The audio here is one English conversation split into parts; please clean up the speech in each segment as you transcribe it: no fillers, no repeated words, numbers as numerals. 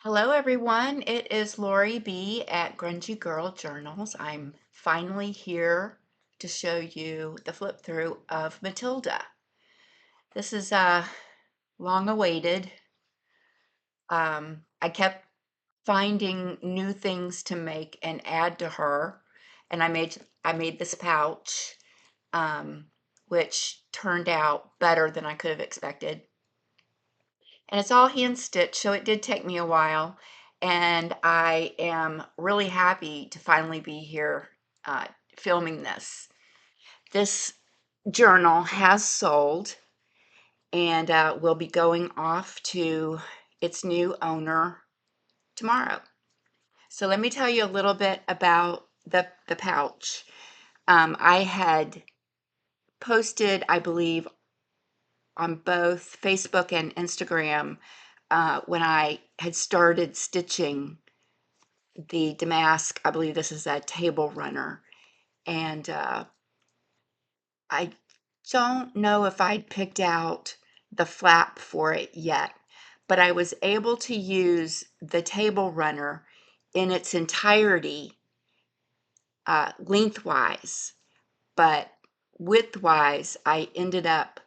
Hello everyone, it is Lori B at GrungyGirlJournals. I'm finally here to show you the flip through of Matilda. This is long awaited. I kept finding new things to make and add to her, and I made this pouch, which turned out better than I could have expected. And it's all hand stitched, so it did take me a while. And I am really happy to finally be here filming this. This journal has sold and will be going off to its new owner tomorrow. So let me tell you a little bit about the pouch. I had posted, I believe, on both Facebook and Instagram when I had started stitching the damask. I believe this is a table runner, and I don't know if I'd picked out the flap for it yet, but I was able to use the table runner in its entirety lengthwise, but widthwise I ended up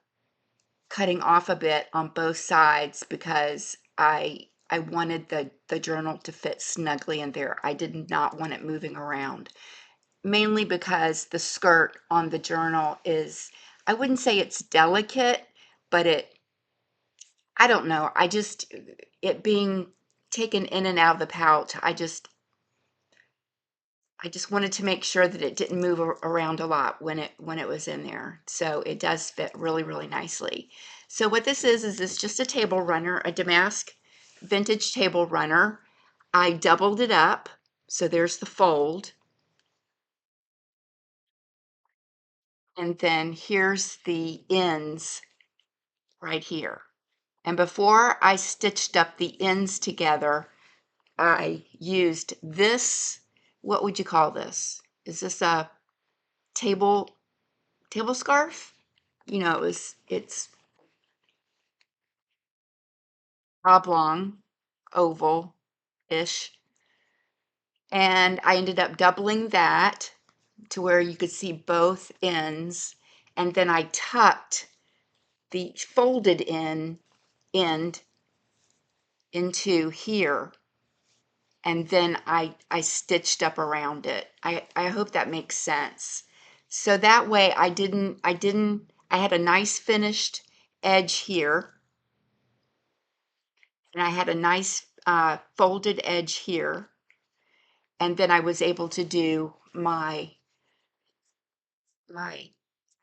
cutting off a bit on both sides because I wanted the journal to fit snugly in there. I did not want it moving around, mainly because the skirt on the journal is, I wouldn't say it's delicate, but I don't know, it being taken in and out of the pouch, I just wanted to make sure that it didn't move around a lot when it was in there. So it does fit really, really nicely. So what this is this just a table runner, a damask vintage table runner. I doubled it up. So there's the fold. And then here's the ends right here. And before I stitched up the ends together, I used this, what would you call this? Is this a table scarf? You know, it's oblong, oval-ish. And I ended up doubling that to where you could see both ends. And then I tucked the folded end into here. And then I stitched up around it. I hope that makes sense. So that way I had a nice finished edge here. And I had a nice folded edge here. And then I was able to do my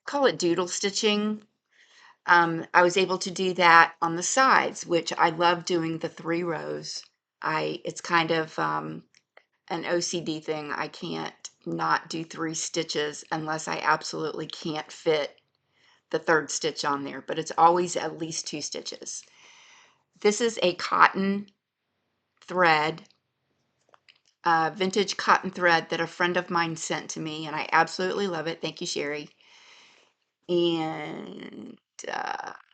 call it doodle stitching. I was able to do that on the sides, which I love doing the 3 rows. It's kind of an OCD thing. I can't not do 3 stitches unless I absolutely can't fit the 3rd stitch on there, but it's always at least 2 stitches. This is a cotton thread, vintage cotton thread that a friend of mine sent to me, and I absolutely love it. Thank you, Sherry. And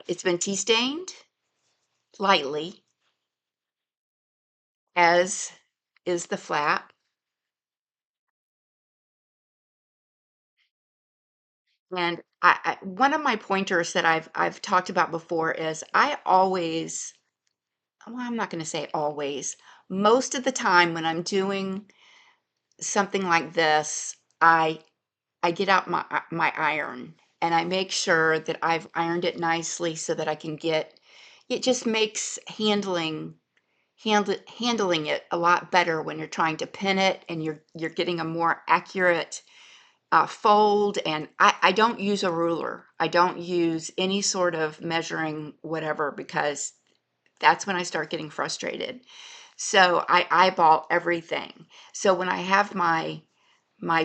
it's been tea stained lightly, as is the flap. And one of my pointers that I've talked about before is I always, well, I'm not going to say always, most of the time when I'm doing something like this, I get out my iron and I make sure that I've ironed it nicely so that I can get, it just makes handling it a lot better when you're trying to pin it and you're getting a more accurate fold. And I don't use a ruler. I don't use any sort of measuring whatever, because that's when I start getting frustrated. So I eyeball everything. So when I have my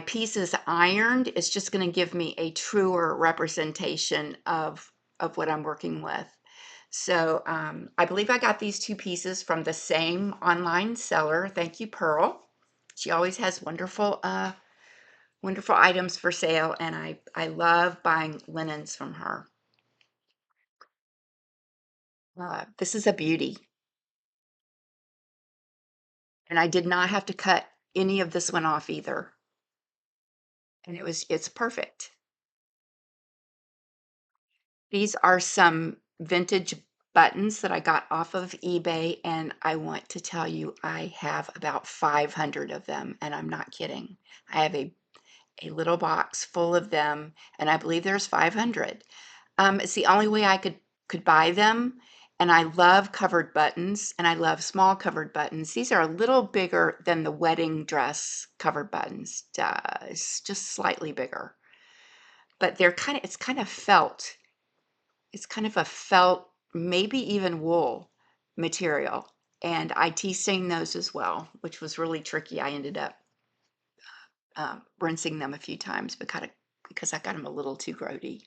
pieces ironed, it's just going to give me a truer representation of what I'm working with. So I believe I got these 2 pieces from the same online seller. Thank you, Pearl. She always has wonderful wonderful items for sale, and I love buying linens from her. This is a beauty. And I did not have to cut any of this one off either. And it's perfect. These are some vintage buttons that I got off of eBay, and I want to tell you I have about 500 of them, and I'm not kidding. I have a little box full of them, and I believe there's 500. It's the only way I could buy them, and I love covered buttons, and I love small covered buttons. These are a little bigger than the wedding dress covered buttons. It's just slightly bigger, but it's kind of felt. It's kind of a felt, maybe even wool material, and I tea stained those as well, which was really tricky. I ended up rinsing them a few times because I got them a little too grody.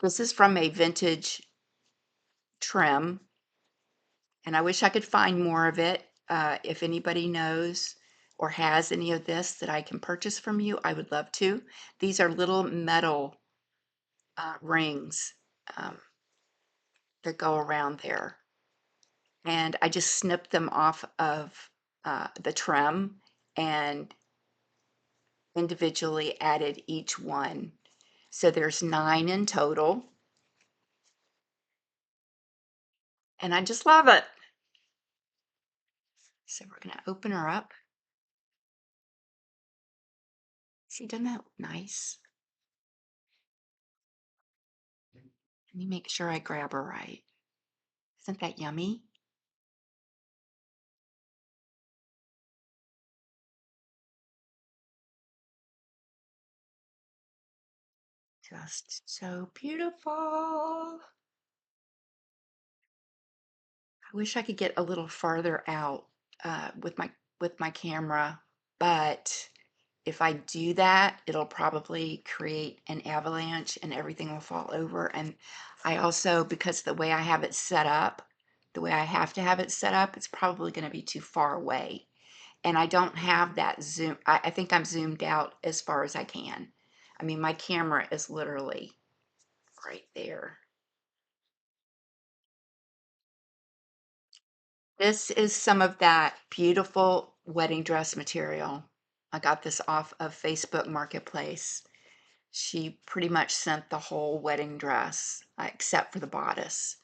This is from a vintage trim, and I wish I could find more of it. If anybody knows or has any of this that I can purchase from you, I would love to. These are little metal rings that go around there. And I just snipped them off of the trim and individually added each one. So there's 9 in total. And I just love it. So we're going to open her up. See, doesn't that look nice? Let me make sure I grab her right. Isn't that yummy? Just so beautiful. I wish I could get a little farther out with my camera, but if I do that, it'll probably create an avalanche and everything will fall over. And I also, because the way I have it set up, the way I have to have it set up, it's probably going to be too far away. And I don't have that zoom. I think I'm zoomed out as far as I can. I mean, my camera is literally right there. This is some of that beautiful wedding dress material. I got this off of Facebook Marketplace. She pretty much sent the whole wedding dress, except for the bodice.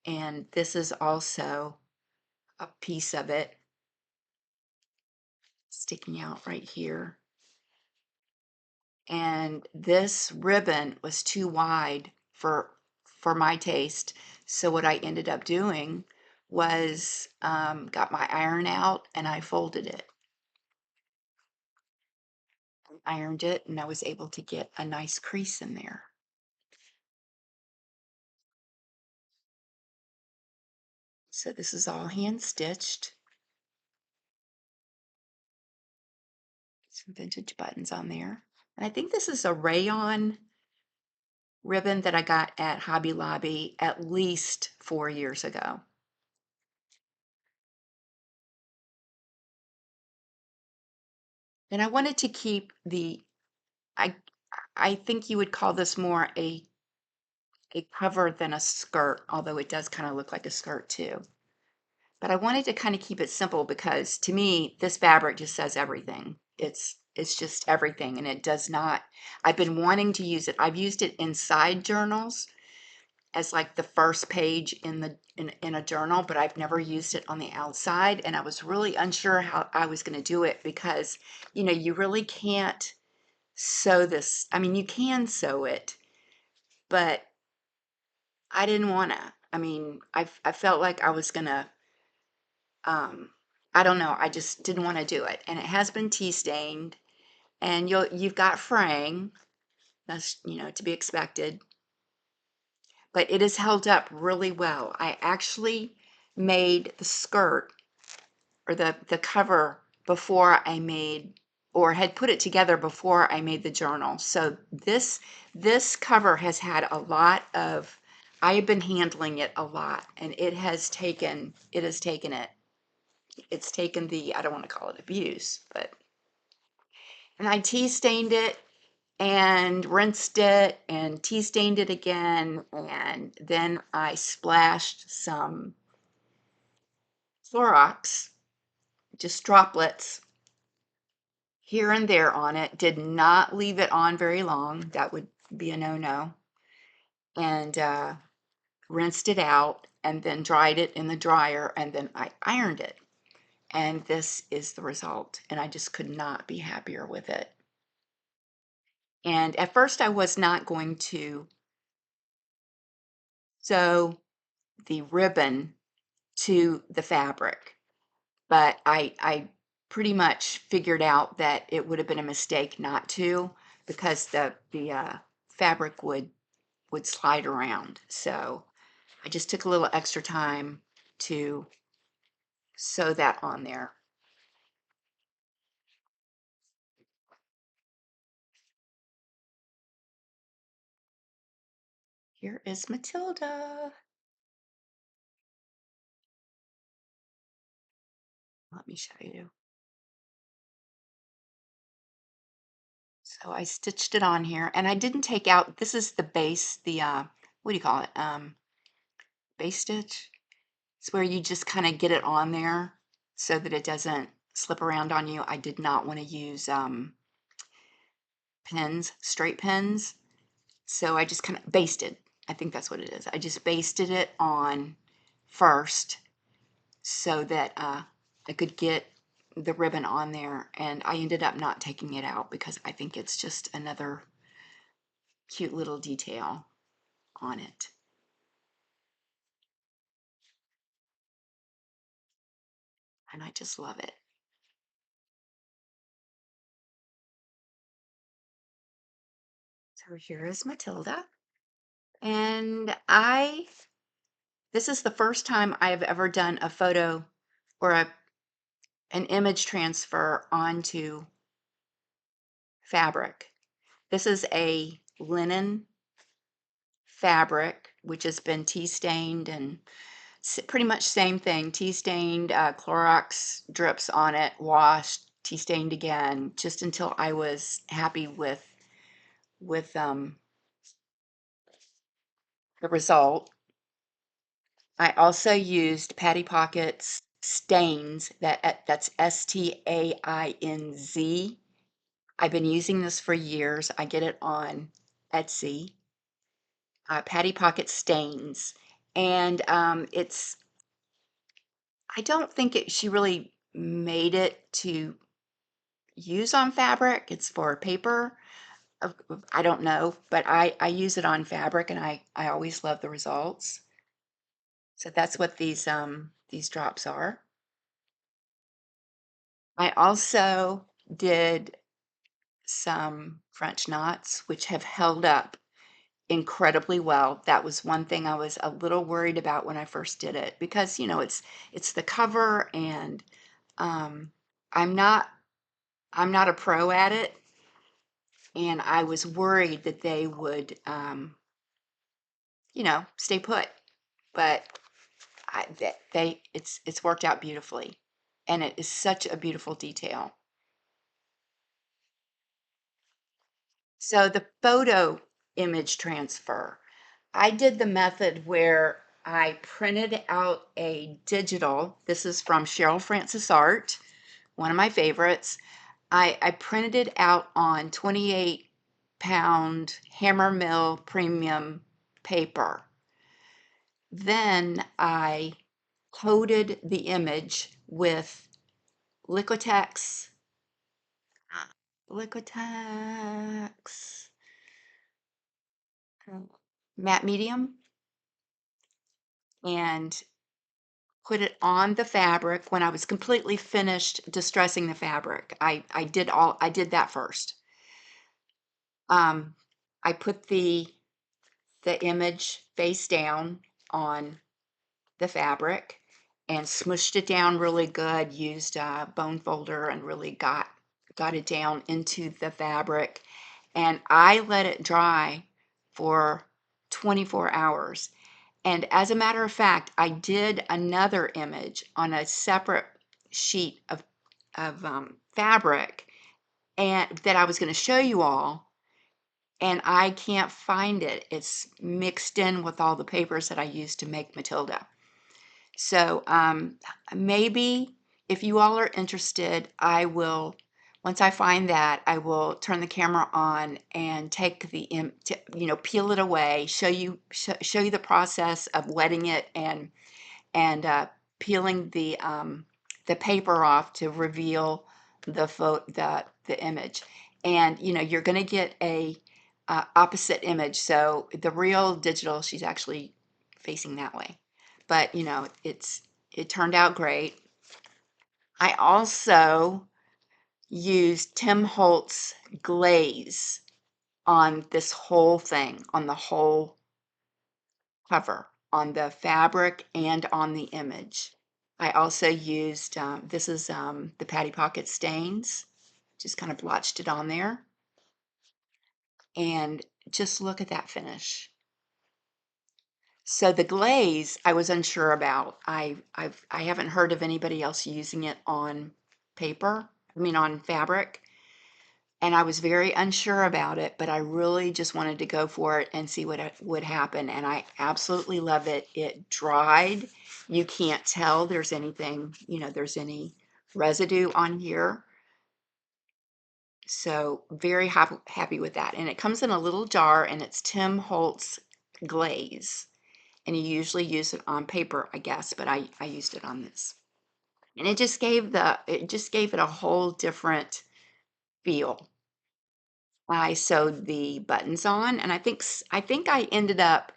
And this is also a piece of it sticking out right here. And this ribbon was too wide for my taste. So what I ended up doing was got my iron out and I folded it. Ironed it, and I was able to get a nice crease in there. So this is all hand stitched. Some vintage buttons on there. And I think this is a rayon ribbon that I got at Hobby Lobby at least 4 years ago. And I wanted to keep I I think you would call this more a cover than a skirt, although it does kind of look like a skirt too. But I wanted to kind of keep it simple because to me, this fabric just says everything. It's just everything, and it does not. I've been wanting to use it. I've used it inside journals as like the first page in a journal, but I've never used it on the outside, and I was really unsure how I was going to do it because you really can't sew this. I mean, you can sew it, but I didn't want to. I mean, I felt like I was gonna I don't know, I just didn't want to do it. And it has been tea stained, and you've got fraying. That's, to be expected. But it is held up really well. I actually made the skirt or the cover before I made or had put it together before I made the journal. So this cover has had a lot of I have been handling it a lot, and it's taken the, I don't want to call it abuse, but, and I tea stained it and rinsed it and tea stained it again, and then I splashed some Clorox just droplets here and there on it. Did not leave it on very long. That would be a no-no. And rinsed it out and then dried it in the dryer, and then I ironed it. And this is the result. And I just could not be happier with it. And at first I was not going to sew the ribbon to the fabric, but I pretty much figured out that it would have been a mistake not to, because the fabric would slide around. So I just took a little extra time to sew that on there. Here is Matilda. Let me show you. So I stitched it on here, and I didn't take out, this is the base, the what do you call it? Base stitch. It's where you just kind of get it on there so that it doesn't slip around on you. I did not want to use pins, straight pins. So I just kind of basted. I think that's what it is. I just basted it on first so that I could get the ribbon on there, and I ended up not taking it out because I think it's just another cute little detail on it. And I just love it. So here is Matilda. And this is the first time I've ever done a photo or an image transfer onto fabric. This is a linen fabric, which has been tea stained, and pretty much same thing, tea stained, Clorox drips on it, washed, tea stained again, just until I was happy with the result. I also used Patty Pocket's stains, that's STAINZ. I've been using this for years. I get it on Etsy. Patty Pocket stains, and I don't think she really made it to use on fabric. It's for paper. I don't know, but I use it on fabric, and I always love the results. So that's what these drops are. I also did some French knots, which have held up incredibly well. That was one thing I was a little worried about when I first did it, because it's the cover, and I'm not a pro at it, and I was worried that they would stay put, but it's worked out beautifully, and it is such a beautiful detail. So the photo image transfer, I did the method where I printed out a digital. This is from CherylFrancisArt, one of my favorites. I printed it out on 28-pound Hammer Mill premium paper. Then I coated the image with Liquitex matte medium, and put it on the fabric. When I was completely finished distressing the fabric, I did that first. I put the image face down on the fabric and smushed it down really good, used a bone folder, and really got it down into the fabric. And I let it dry for 24 hours. And as a matter of fact, I did another image on a separate sheet of fabric, and that I was going to show you all, and I can't find it. It's mixed in with all the papers that I used to make Matilda. So maybe if you all are interested, I will, once I find that, I will turn the camera on and take the, peel it away, show you the process of wetting it and peeling the paper off to reveal the image. And you're going to get a opposite image. So the real digital, she's actually facing that way, but it turned out great. I also used Tim Holtz glaze on this whole thing, on the whole cover, on the fabric and on the image. I also used, this is the Patty Pocket stains, just kind of blotched it on there. And just look at that finish. So the glaze, I was unsure about. I haven't heard of anybody else using it on paper, on fabric. And I was very unsure about it, but I really just wanted to go for it and see what would happen. And I absolutely love it. It dried. You can't tell there's anything, there's any residue on here. So very happy with that. And it comes in a little jar, and it's Tim Holtz glaze. And you usually use it on paper, I guess, but I used it on this. And it just gave it a whole different feel. I sewed the buttons on, and I think I ended up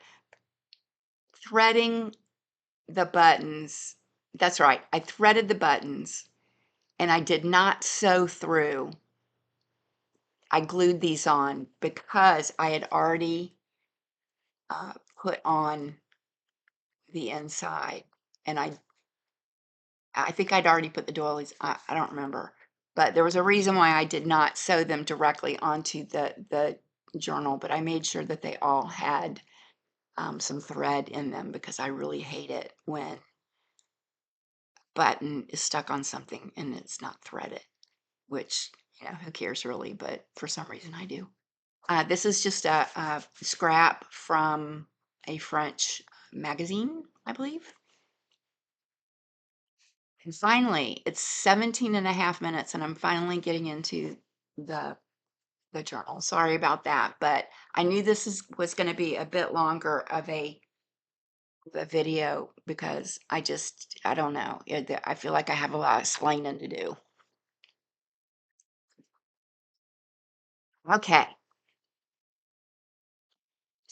threading the buttons. That's right, I threaded the buttons, and I did not sew through. I glued these on because I had already put on the inside, and I think I'd already put the doilies. I don't remember, but there was a reason why I did not sew them directly onto the journal, but I made sure that they all had some thread in them, because I really hate it when button is stuck on something and it's not threaded, which, who cares really, but for some reason I do. This is just a scrap from a French magazine, I believe. And finally, it's 17 and a half minutes, and I'm finally getting into the journal. Sorry about that, but I knew this was going to be a bit longer of a video, because I don't know. I feel like I have a lot of explaining to do. Okay.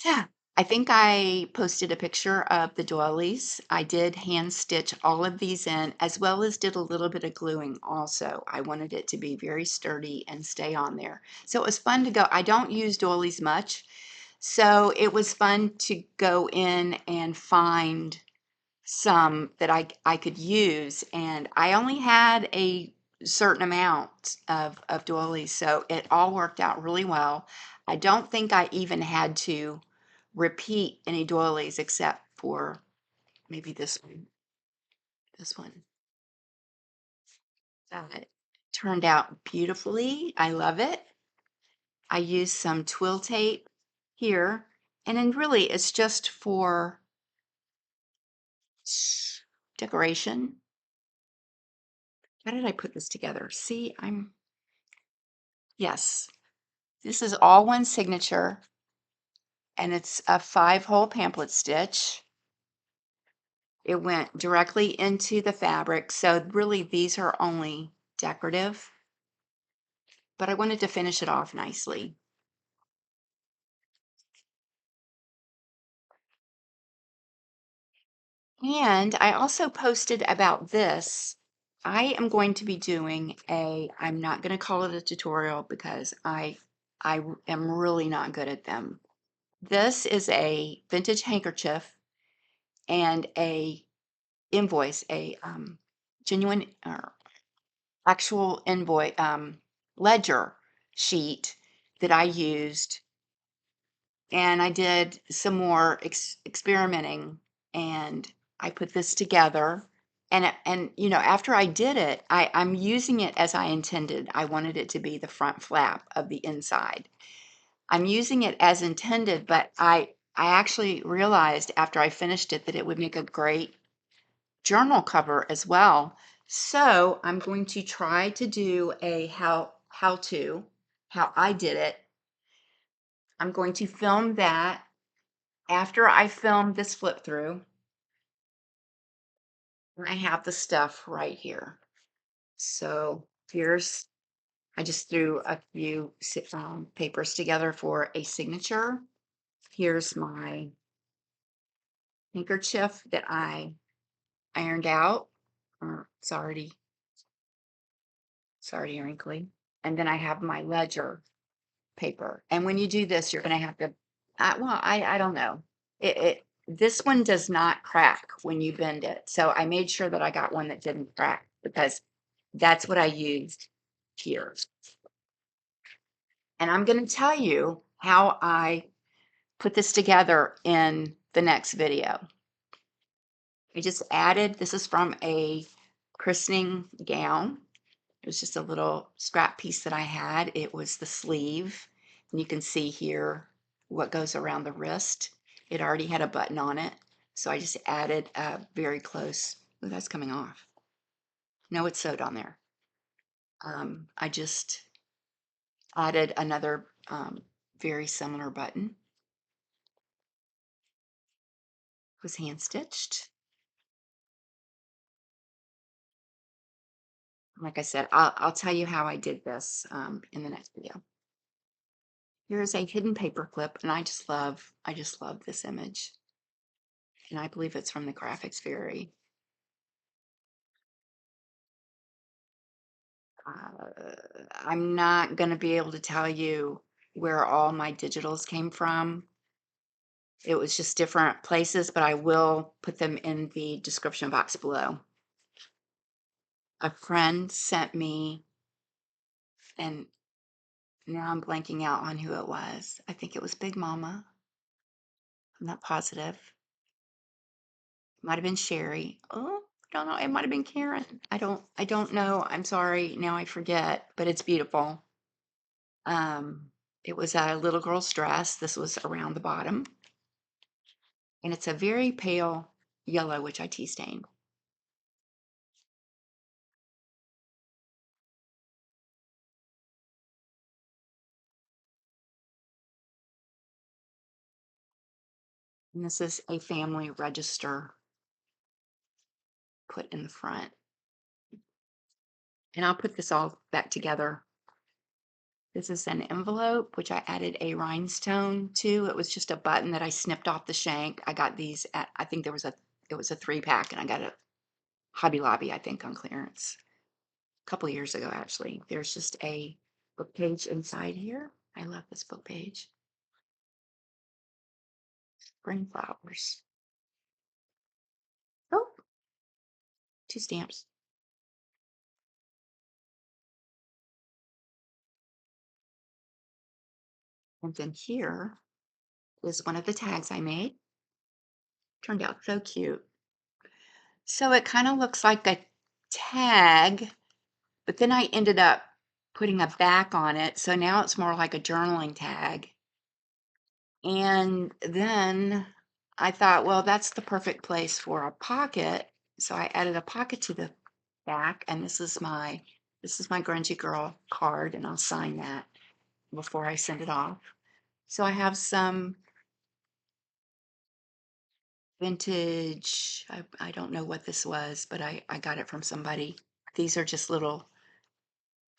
Yeah. I think I posted a picture of the doilies. I did hand stitch all of these in, as well as did a little bit of gluing also. I wanted it to be very sturdy and stay on there. So it was fun to go. I don't use doilies much, so it was fun to go in and find some that I could use, and I only had a certain amount of doilies, so it all worked out really well. I don't think I even had to repeat any doilies except for maybe this one. It turned out beautifully. I love it. I used some twill tape here, and then really it's just for decoration. How did I put this together? See, yes, this is all one signature, and it's a 5-hole pamphlet stitch. It went directly into the fabric, so really these are only decorative, but I wanted to finish it off nicely. And I also posted about this. I am going to be doing I'm not going to call it a tutorial, because I am really not good at them. This is a vintage handkerchief and a invoice, a genuine or actual invoice ledger sheet that I used, and I did some more experimenting, and I put this together. And after I did it, I'm using it as I intended. I wanted it to be the front flap of the inside. I'm using it as intended, but I actually realized after I finished it that it would make a great journal cover as well. So I'm going to try to do a how I did it. I'm going to film that. After I film this flip through, I have the stuff right here. So here's, I just threw a few papers together for a signature. Here's my handkerchief that I ironed out. It's already wrinkly. And then I have my ledger paper. And when you do this, you're going to have to, I don't know. This one does not crack when you bend it. So I made sure that I got one that didn't crack because that's what I used here. And I'm going to tell you how I put this together in the next video. I just added, this is from a christening gown. It was just a little scrap piece that I had. It was the sleeve. And you can see here what goes around the wrist. It already had a button on it. So I just added a very close, oh, that's coming off. No, it's sewed on there. I just added another very similar button. It was hand stitched. Like I said, I'll tell you how I did this in the next video. Here's a hidden paper clip, and I just love this image. And I believe it's from the Graphics Fairy. I'm not going to be able to tell you where all my digitals came from. It was just different places, but I will put them in the description box below. A friend sent me, and now I'm blanking out on who it was. I think it was Big Mama. I'm not positive. Might have been Sherry. Oh, I don't know. It might have been Karen. I don't know. I'm sorry. Now I forget, but it's beautiful. It was a little girl's dress. This was around the bottom. And it's a very pale yellow, which I tea stained. And this is a family register put in the front. And I'll put this all back together. This is an envelope, which I added a rhinestone to. It was just a button that I snipped off the shank. I got these at, I think it was a 3-pack, and I got it Hobby Lobby, I think, on clearance a couple years ago, actually. There's just a book page inside here. I love this book page. Spring flowers. Oh, 2 stamps. And then here is one of the tags I made. Turned out so cute. So it kind of looks like a tag, but then I ended up putting a back on it. So now it's more like a journaling tag. And then I thought, well, that's the perfect place for a pocket. So I added a pocket to the back, and this is my Grungy Girl card, and I'll sign that before I send it off. So I have some vintage, I don't know what this was, but I got it from somebody. These are just little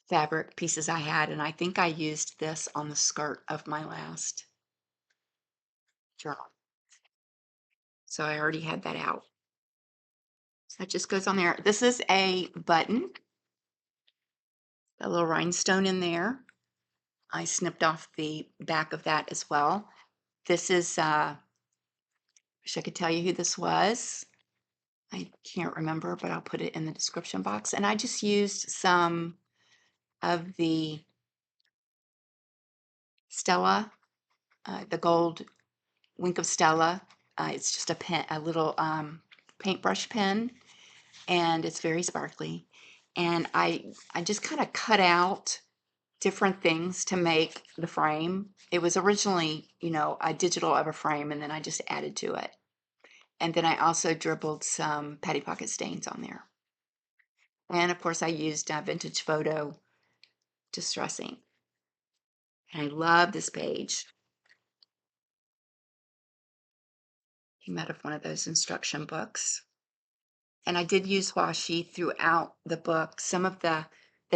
fabric pieces I had, and I think I used this on the skirt of my last journal. So I already had that out. So that just goes on there. This is a button, a little rhinestone in there. I snipped off the back of that as well. This is, wish I could tell you who this was. I can't remember, but I'll put it in the description box. And I just used some of the Stella, the gold Wink of Stella. It's just a pen, a little paintbrush pen, and it's very sparkly. And I just kind of cut out different things to make the frame. It was originally, a digital of a frame, and then I just added to it. And then I also dribbled some Patty Pocket stains on there. And of course I used Vintage Photo Distress ink. And I love this page. Came out of one of those instruction books. And I did use washi throughout the book. Some of the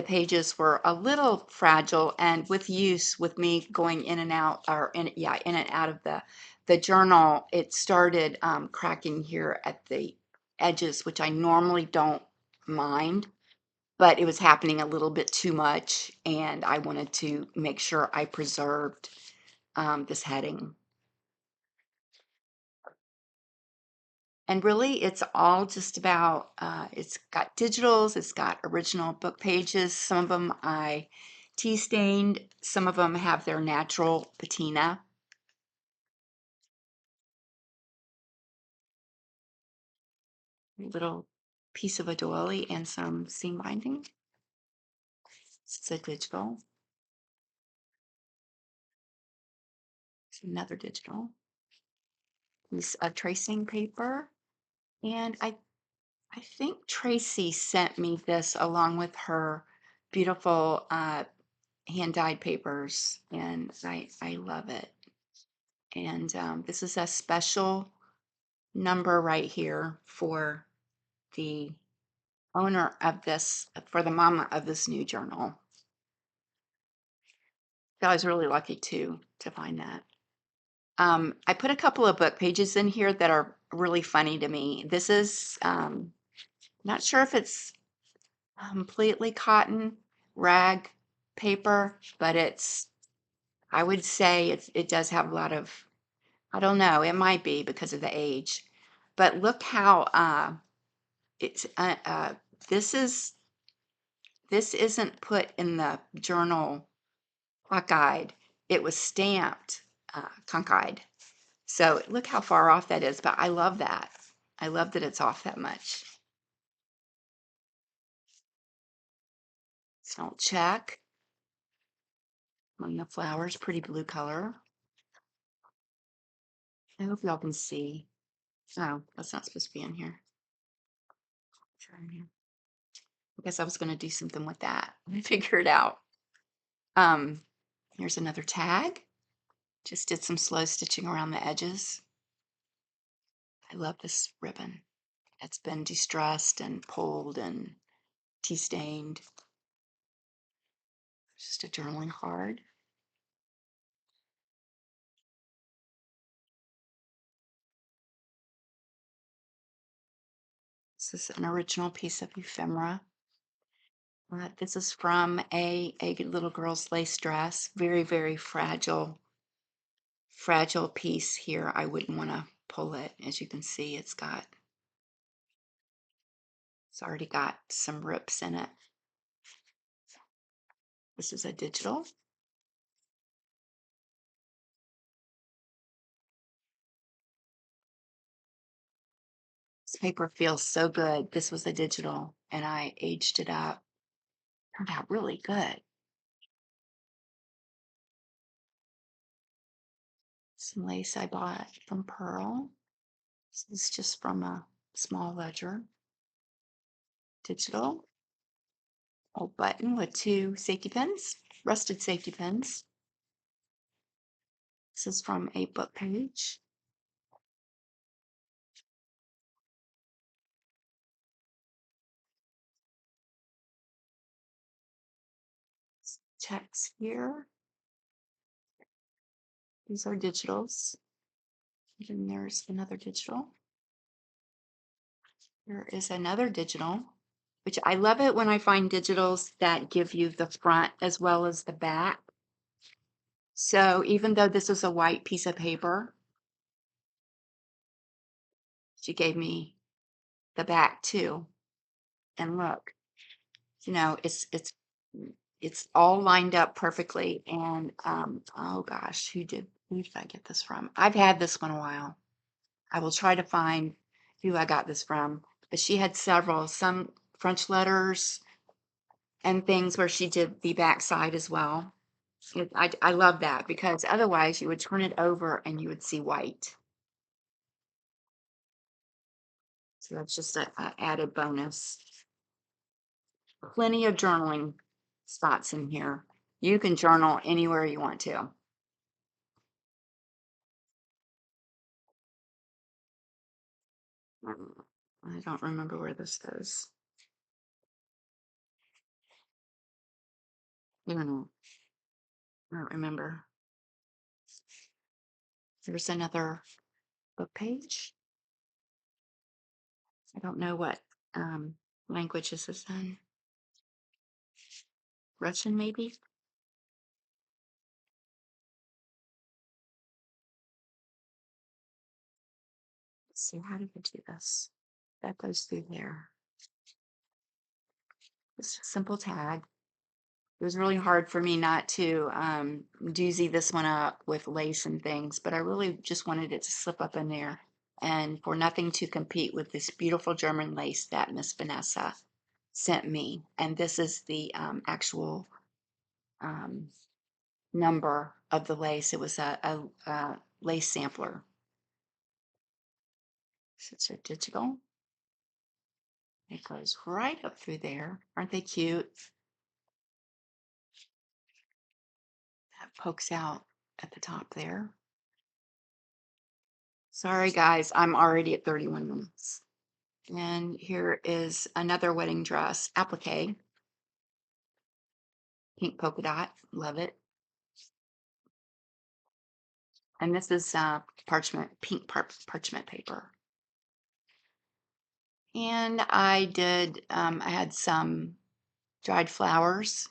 pages were a little fragile, and with use, with me going in and out, or in and out of the journal, it started cracking here at the edges, which I normally don't mind, but it was happening a little bit too much, and I wanted to make sure I preserved this heading. And really, it's all just about, it's got digitals, it's got original book pages. Some of them I tea stained, some of them have their natural patina. A little piece of a doily and some seam binding. This is a digital. It's another digital. Piece of tracing paper. And I think Tracy sent me this along with her beautiful hand-dyed papers, and I love it. And this is a special number right here for the owner of this, for the mama of this new journal. So I was really lucky to find that. I put a couple of book pages in here that are really funny to me. This is not sure if it's completely cotton rag paper, but I would say it does have a lot of, I don't know, it might be because of the age, but look how it's this isn't put in the journal cockeyed. It was stamped cockeyed. So look how far off that is, but I love that. I love that it's off that much. So check among the flowers, pretty blue color. I hope y'all can see. Oh, that's not supposed to be in here. I guess I was going to do something with that. I figure it out. Here's another tag. Just did some slow stitching around the edges. I love this ribbon. It's been distressed and pulled and tea stained. Just a journaling card. This is an original piece of ephemera. This is from a little girl's lace dress. Very, very fragile piece here. I wouldn't want to pull it. As you can see, it's already got some rips in it. This is a digital. This paper feels so good. This was a digital, and I aged it up. Turned out really good. Some lace I bought from Pearl. This is just from a small ledger. Digital. Old button with 2 safety pins, rusted safety pins. This is from a book page. Checks here. These are digitals. And there's another digital. There is another digital, which I love it when I find digitals that give you the front as well as the back. So even though this is a white piece of paper, she gave me the back too. And look, it's all lined up perfectly. And oh gosh, who did I get this from? I've had this one a while. I will try to find who I got this from, but she had several, some French letters and things where she did the back side as well. I love that because otherwise you would turn it over and you would see white. So that's just an added bonus. plenty of journaling spots in here. You can journal anywhere you want to. I don't remember where this goes. I don't know. I don't remember. There's another book page. I don't know what language is this in. Russian, maybe? Let's see, how did I do this? That goes through there. Just a simple tag. It was really hard for me not to doozy this one up with lace and things, but I really just wanted it to slip up in there and for nothing to compete with this beautiful German lace that Miss Vanessa sent me. And this is the actual number of the lace. It was a lace sampler. So it's a digital. It goes right up through there. Aren't they cute? That pokes out at the top there. Sorry, guys, I'm already at 31 minutes. And here is another wedding dress applique. Pink polka dot, love it. And this is parchment, pink parchment paper. And I had some dried flowers.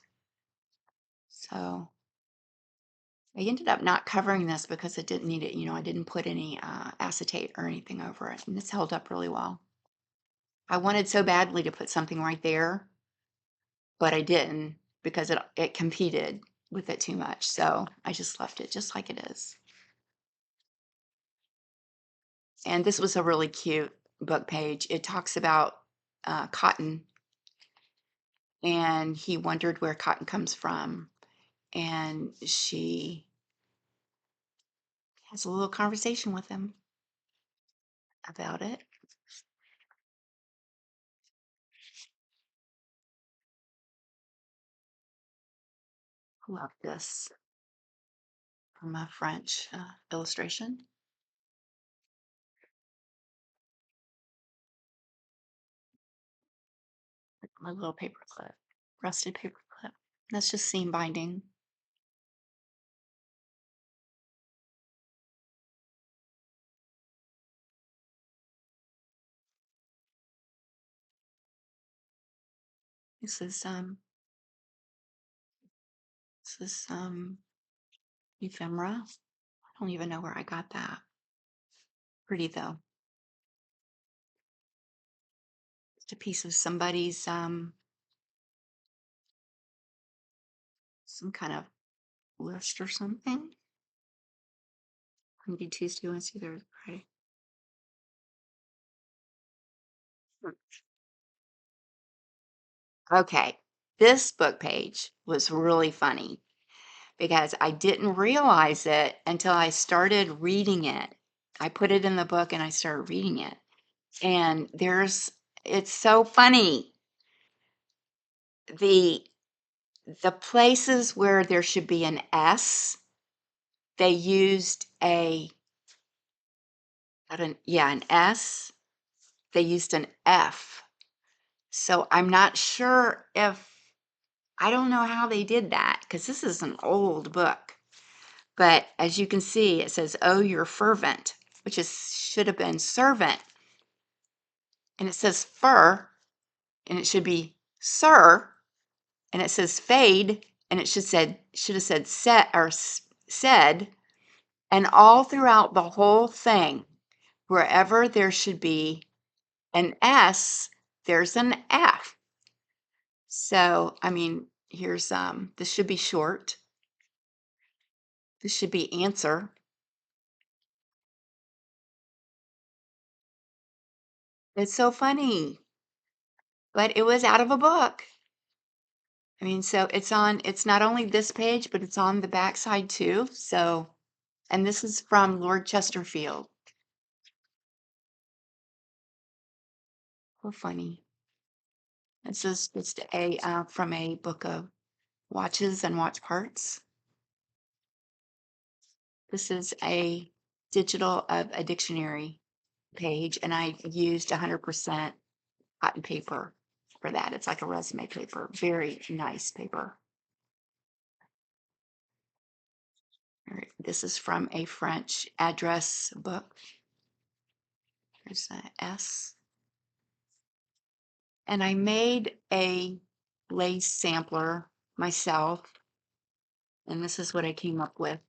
So I ended up not covering this because it didn't need it. I didn't put any acetate or anything over it. And this held up really well. I wanted so badly to put something right there, but I didn't because it competed with it too much. So I just left it just like it is. And this was a really cute book page. It talks about cotton, and he wondered where cotton comes from. And she has a little conversation with him about it. Love this from a French illustration. My little paper clip, rusted paper clip. That's just seam binding. This is ephemera. I don't even know where I got that. Pretty though. Just a piece of somebody's some kind of list or something. Monday, Tuesday, Wednesday, Thursday, Friday. Okay, this book page was really funny because I didn't realize it until I started reading it. I put it in the book and I started reading it. And it's so funny. The places where there should be an S, they used an S, they used an F. So I'm not sure I don't know how they did that because this is an old book. But as you can see, it says, "Oh, you're fervent," which should have been servant. And it says fur, and it should be sir. And it says fade, and it should have said set or said. And all throughout the whole thing, wherever there should be an S, there's an F. So, I mean, here's this should be short. This should be answer. It's so funny. But it was out of a book. I mean, so it's not only this page, but it's on the back side too. So, and this is from Lord Chesterfield. So funny. This is just a from a book of watches and watch parts. This is a digital of a dictionary page, and I used 100% cotton paper for that. It's like a resume paper, very nice paper. All right, this is from a French address book. There's an S. And I made a lace sampler myself, and this is what I came up with.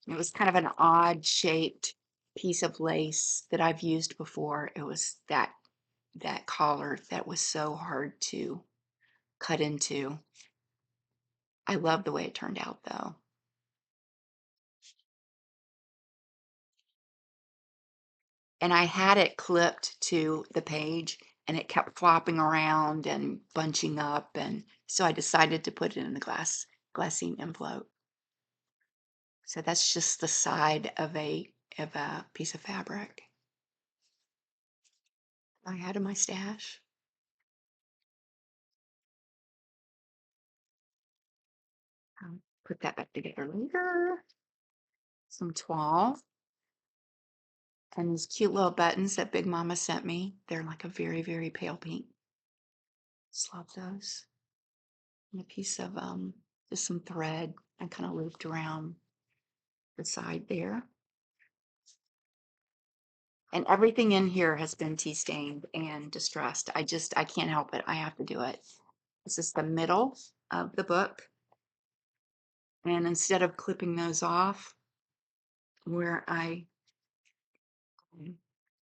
It was kind of an odd shaped piece of lace that I've used before. It was that collar that was so hard to cut into. I love the way it turned out though. And I had it clipped to the page and it kept flopping around and bunching up, and so I decided to put it in the glassine envelope. So that's just the side of a piece of fabric I had in my stash. I'll put that back together later. Some toile and these cute little buttons that Big Mama sent me. They're like a very, very pale pink. Just love those. And a piece of just some thread I kind of looped around the side there. And everything in here has been tea stained and distressed. I can't help it. I have to do it. This is the middle of the book. And instead of clipping those off where I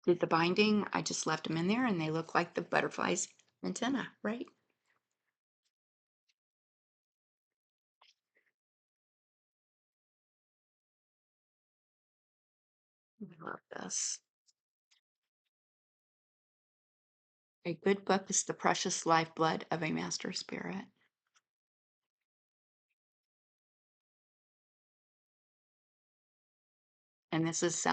did the binding, I just left them in there and they look like the butterfly's antenna, right? I love this. A good book is the precious lifeblood of a master spirit. And this is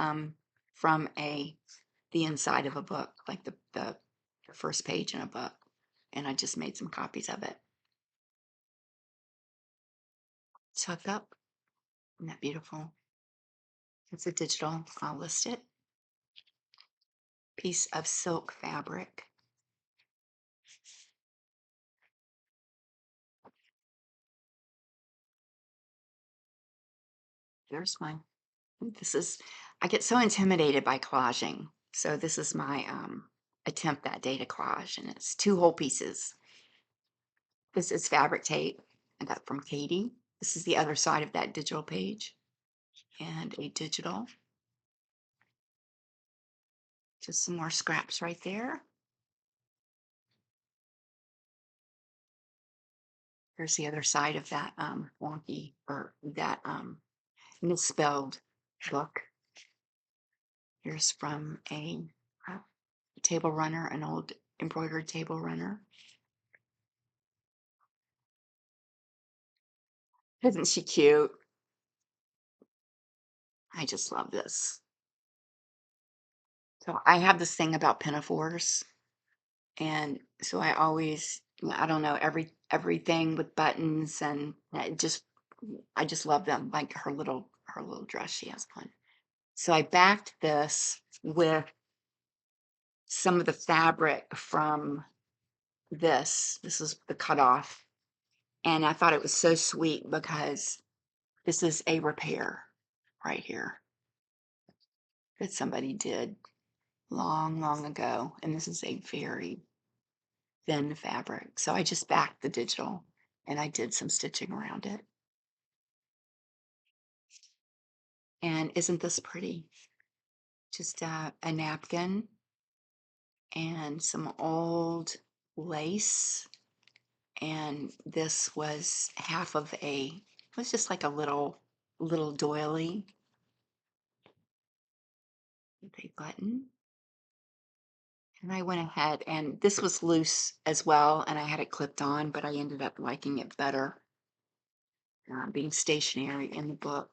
from the inside of a book, like the first page in a book. And I just made some copies of it. Tuck up. Isn't that beautiful? It's a digital, I'll list it. Piece of silk fabric. There's my, I get so intimidated by collaging. So this is my attempt that day to collage, and it's 2 whole pieces. This is fabric tape I got from Katie. This is the other side of that digital page, and a digital. Just some more scraps right there. Here's the other side of that wonky, or that misspelled book. Here's from a table runner, an old embroidered table runner. Isn't she cute? I just love this. So I have this thing about pinafores, and so I always, I don't know, everything with buttons, and I just love them. Like her little dress she has on. So I backed this with some of the fabric from this. This is the cutoff, and I thought it was so sweet because this is a repair right here that somebody did long, long ago, and this is a very thin fabric. So I just backed the digital and I did some stitching around it. And isn't this pretty? Just a napkin and some old lace. And this was half of it was just like a little doily with a button. And I went ahead, and this was loose as well, and I had it clipped on, but I ended up liking it better being stationary in the book.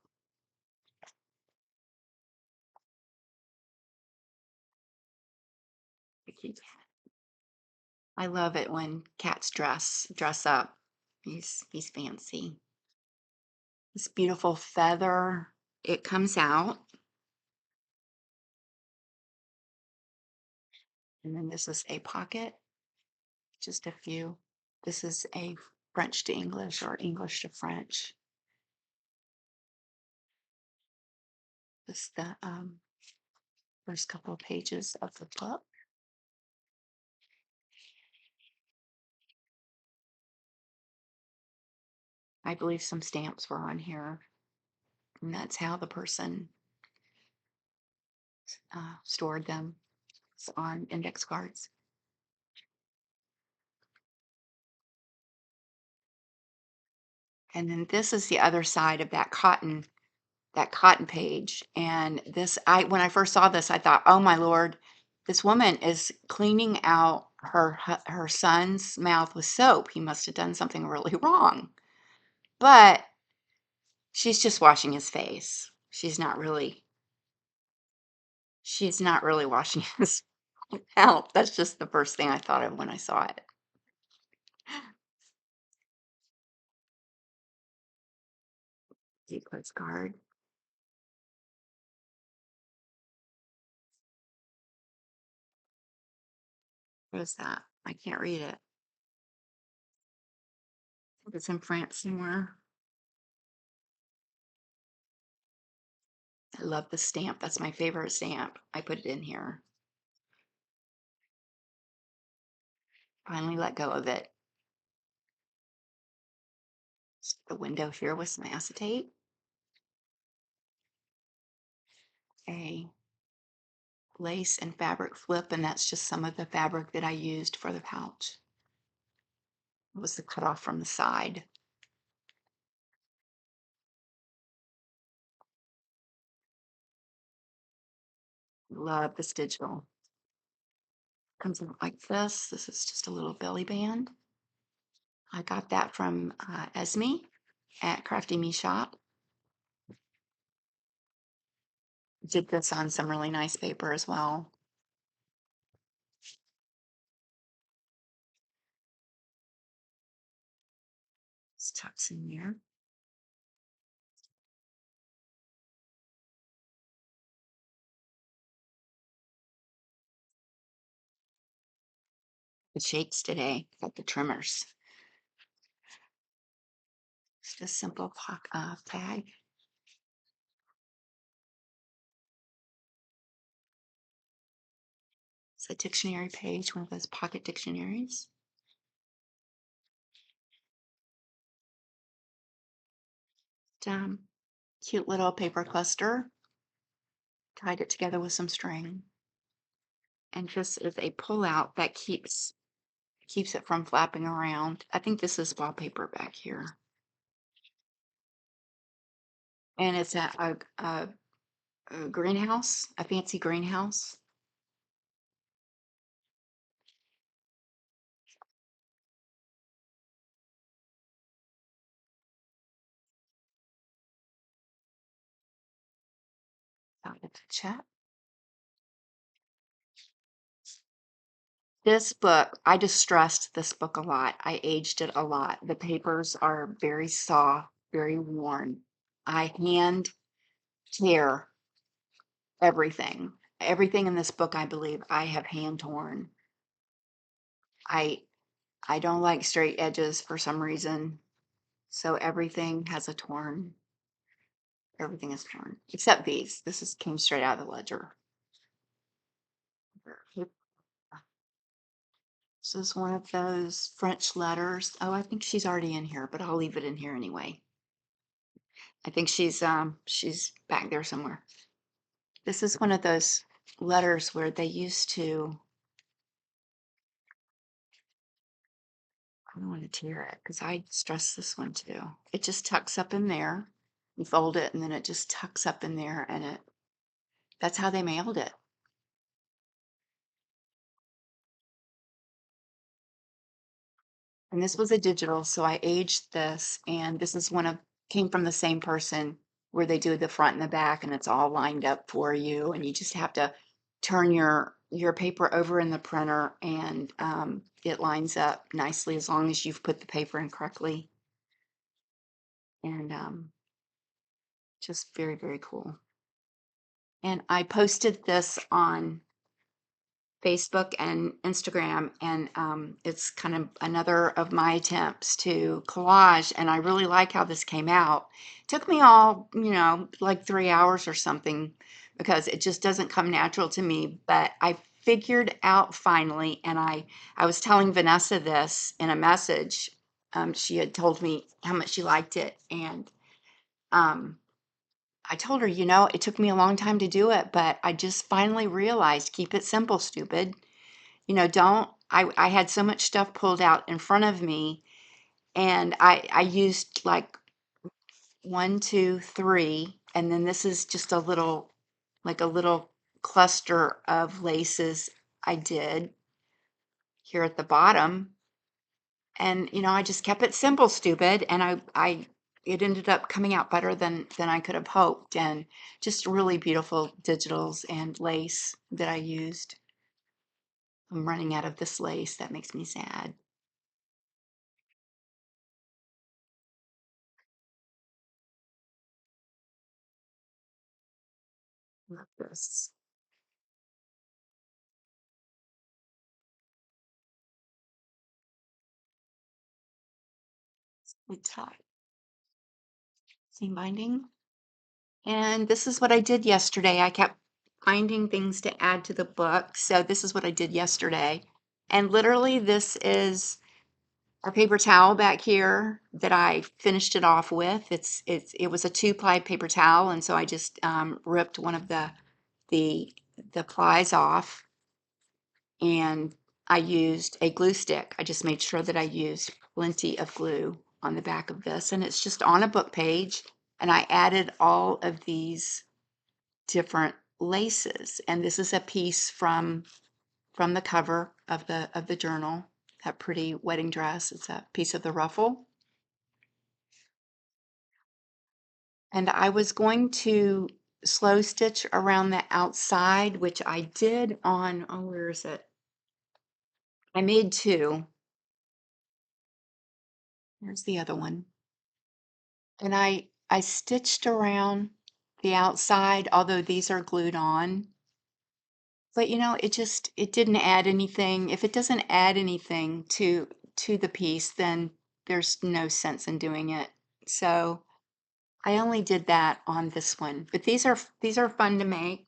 I love it when cats dress up. He's fancy. This beautiful feather, it comes out. And then this is a pocket, just a few. This is a French to English or English to French. This is the first couple of pages of the book. I believe some stamps were on here, and that's how the person stored them. It's on index cards. And then this is the other side of that cotton page. And this, when I first saw this, I thought, oh my Lord, this woman is cleaning out her son's mouth with soap. He must have done something really wrong. But she's just washing his face. She's not really washing his out. That's just the first thing I thought of when I saw it. Postcard. What is that? I can't read it. I think it's in France somewhere. I love the stamp. That's my favorite stamp. I put it in here. Finally let go of it. The window here with some acetate. A lace and fabric flip, and that's just some of the fabric that I used for the pouch. It was the cutoff from the side. Love this digital. Comes in like this. This is just a little belly band. I got that from Esme at Crafty Me Shop. Did this on some really nice paper as well. This tucks in here. The shakes today. Got the trimmers. Just a simple tag. It's a dictionary page, one of those pocket dictionaries. Cute little paper cluster. Tied it together with some string. And this is a pullout that keeps it from flapping around. I think this is wallpaper back here. And it's a greenhouse, a fancy greenhouse. Out of the chat. This book, I distressed this book a lot. I aged it a lot. The papers are very soft, very worn. I hand tear everything. Everything in this book, I believe, I have hand torn. I don't like straight edges for some reason. So everything has a torn. Everything is torn except these. Came straight out of the ledger. This is one of those French letters. Oh, I think she's already in here, but I'll leave it in here anyway. I think she's back there somewhere. This is one of those letters where they used to. I don't want to tear it because I stress this one too. It just tucks up in there. You fold it and then it just tucks up in there, and that's how they mailed it. And this was a digital, so I aged this, and this is came from the same person where they do the front and the back, and it's all lined up for you, and you just have to turn your paper over in the printer and it lines up nicely as long as you've put the paper in correctly. And just very, very cool. And I posted this on Facebook and Instagram, and it's kind of another of my attempts to collage, and I really like how this came out. It took me all, like 3 hours or something, because it just doesn't come natural to me, but I figured out finally, and I was telling Vanessa this in a message. She had told me how much she liked it, and I told her, it took me a long time to do it, but I just finally realized, keep it simple, stupid. Don't, I had so much stuff pulled out in front of me, and I used like 1, 2, 3, and then this is just like a little cluster of laces I did here at the bottom. And, I just kept it simple, stupid. And it ended up coming out better than I could have hoped. And just really beautiful digitals and lace that I used. I'm running out of this lace. That makes me sad. Love this. It's hot. Seam binding. And this is what I did yesterday. I kept finding things to add to the book. So this is what I did yesterday. And literally this is our paper towel back here that I finished it off with. It was a 2-ply paper towel, and so I just ripped one of the plies off, and I used a glue stick. I just made sure that I used plenty of glue on the back of this, and it's just on a book page, and I added all of these different laces, and this is a piece from the cover of the journal, that pretty wedding dress. It's a piece of the ruffle. And I was going to slow stitch around the outside, which I did on, oh, where is it? I made 2. Here's the other one. And I stitched around the outside, although these are glued on. But it didn't add anything. If it doesn't add anything to the piece, then there's no sense in doing it. So I only did that on this one. But these are fun to make.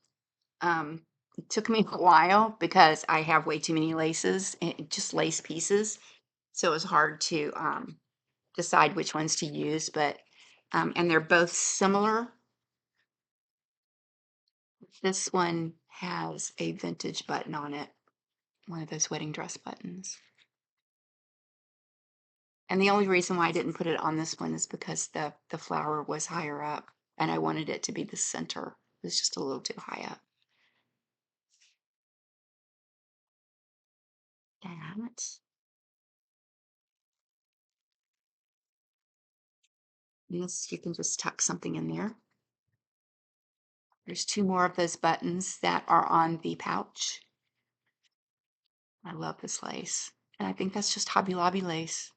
It took me a while because I have way too many laces, just lace pieces. So it was hard to decide which ones to use, but and they're both similar. This one has a vintage button on it, one of those wedding dress buttons. And the only reason why I didn't put it on this one is because the flower was higher up, and I wanted it to be the center. It was just a little too high up. Damn it. And this, you can just tuck something in there. There's 2 more of those buttons that are on the pouch. I love this lace. And I think that's just Hobby Lobby lace.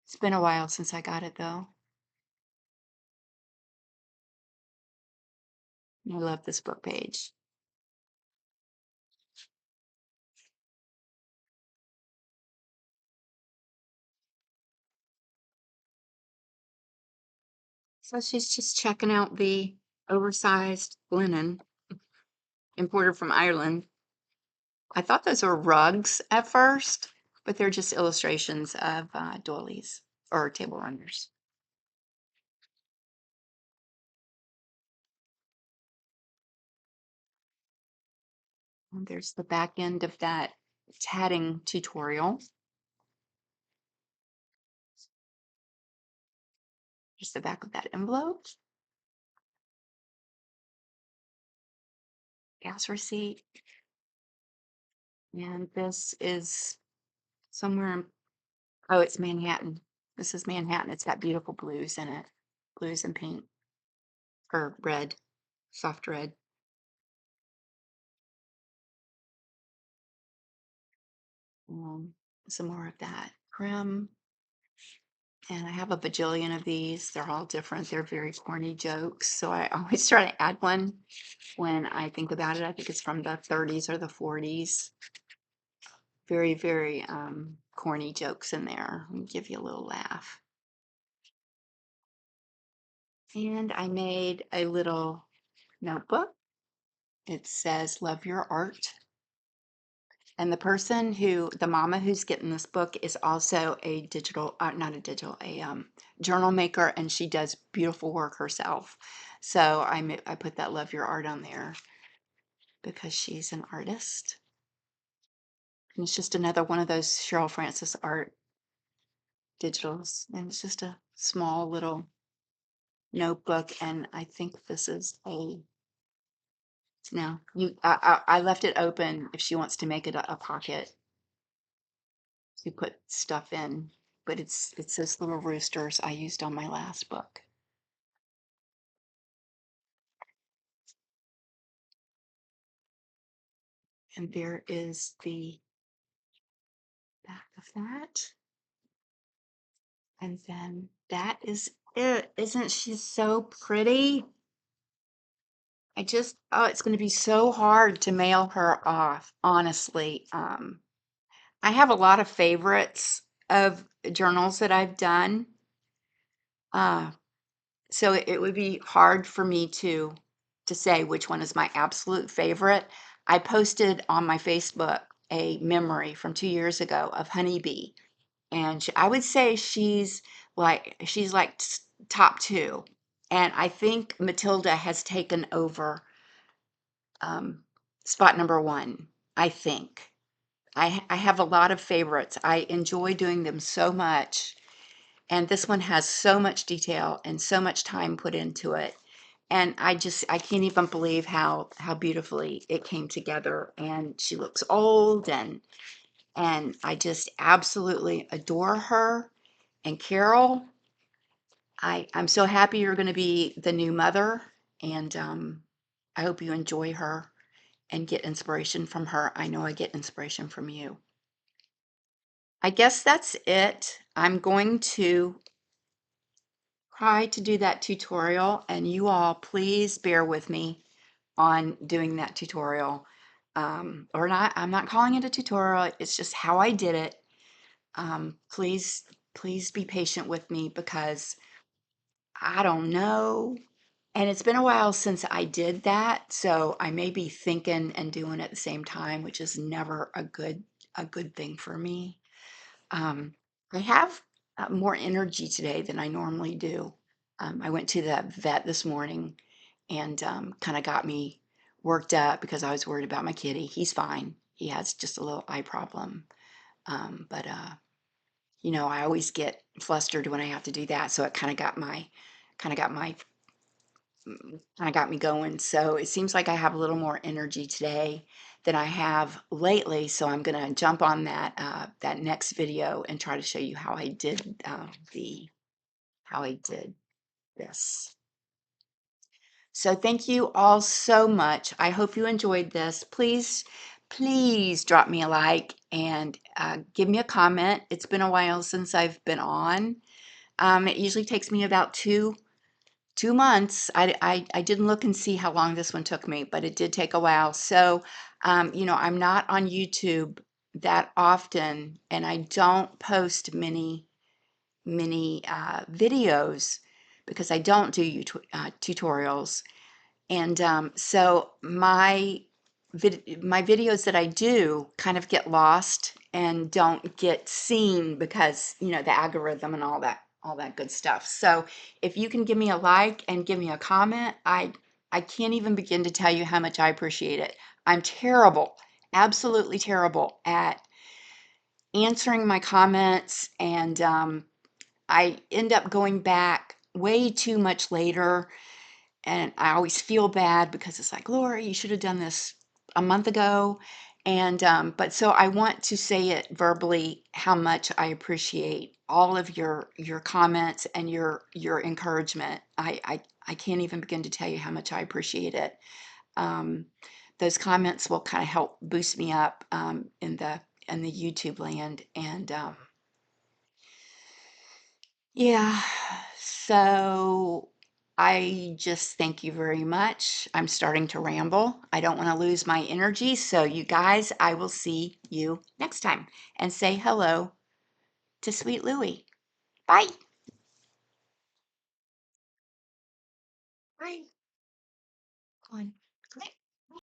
It's been a while since I got it though. I love this book page. So she's just checking out the oversized linen imported from Ireland. I thought those were rugs at first, but they're just illustrations of doilies or table runners. And there's the back end of that tatting tutorial. Here's the back of that envelope. Gas receipt. And this is somewhere in, oh, it's Manhattan. This is Manhattan. It's got beautiful blues in it. Blues and pink. Or red. Soft red. Um, some more of that trim. And I have a bajillion of these. They're all different. They're very corny jokes. So I always try to add one when I think about it. I think it's from the 30s or the 40s. Very, very corny jokes in there. Let me give you a little laugh. And I made a little notebook. It says, "Love your art." And the mama who's getting this book is also a journal maker, and she does beautiful work herself. So I put that "Love your art" on there because she's an artist. And it's just another one of those CherylFrancisArt digitals. And it's just a small little notebook. And I think this is I left it open if she wants to make it a pocket to put stuff in, but it's those little roosters I used on my last book. And there is the back of that. And then that is it. Isn't she so pretty? It's going to be so hard to mail her off, honestly. I have a lot of favorites of journals that I've done. So it would be hard for me to say which one is my absolute favorite. I posted on my Facebook a memory from 2 years ago of Honeybee, and I would say she's like top two, and I think Matilda has taken over um, spot number one. I think I have a lot of favorites. I enjoy doing them so much. And this one has so much detail and so much time put into it. And I can't even believe how beautifully it came together. And she looks old, and I just absolutely adore her. And Carol, I'm so happy you're going to be the new mother. And I hope you enjoy her and get inspiration from her. I know I get inspiration from you. I guess that's it. I'm going to try to do that tutorial, and you all please bear with me on doing that tutorial. Or not, I'm not calling it a tutorial, it's just how I did it. Please be patient with me because I don't know. And it's been a while since I did that, so I may be thinking and doing at the same time, which is never a good thing for me. I have more energy today than I normally do. I went to the vet this morning and kind of got me worked up because I was worried about my kitty. He's fine. He has just a little eye problem. But I always get flustered when I have to do that. So it kind of got my, kind of got me going. So it seems like I have a little more energy today than I have lately. So I'm going to jump on that next video and try to show you how I did this. So thank you all so much. I hope you enjoyed this. Please drop me a like and give me a comment. It's been a while since I've been on. It usually takes me about two months. I didn't look and see how long this one took me, but it did take a while. So, I'm not on YouTube that often, and I don't post many videos because I don't do tutorials. And so my videos that I do kind of get lost and don't get seen because the algorithm and all that good stuff. So if you can give me a like and give me a comment, I can't even begin to tell you how much I appreciate it. I'm terrible, absolutely terrible at answering my comments, and I end up going back way too much later, and I always feel bad because it's like, Laura, you should have done this a month ago. And but so I want to say it verbally how much I appreciate all of your comments and your encouragement. I can't even begin to tell you how much I appreciate it. Um, those comments will kind of help boost me up in the YouTube land. And yeah, so I just thank you very much. I'm starting to ramble. I don't want to lose my energy. So, you guys, I will see you next time, and say hello to Sweet Louie. Bye. Bye. Go on.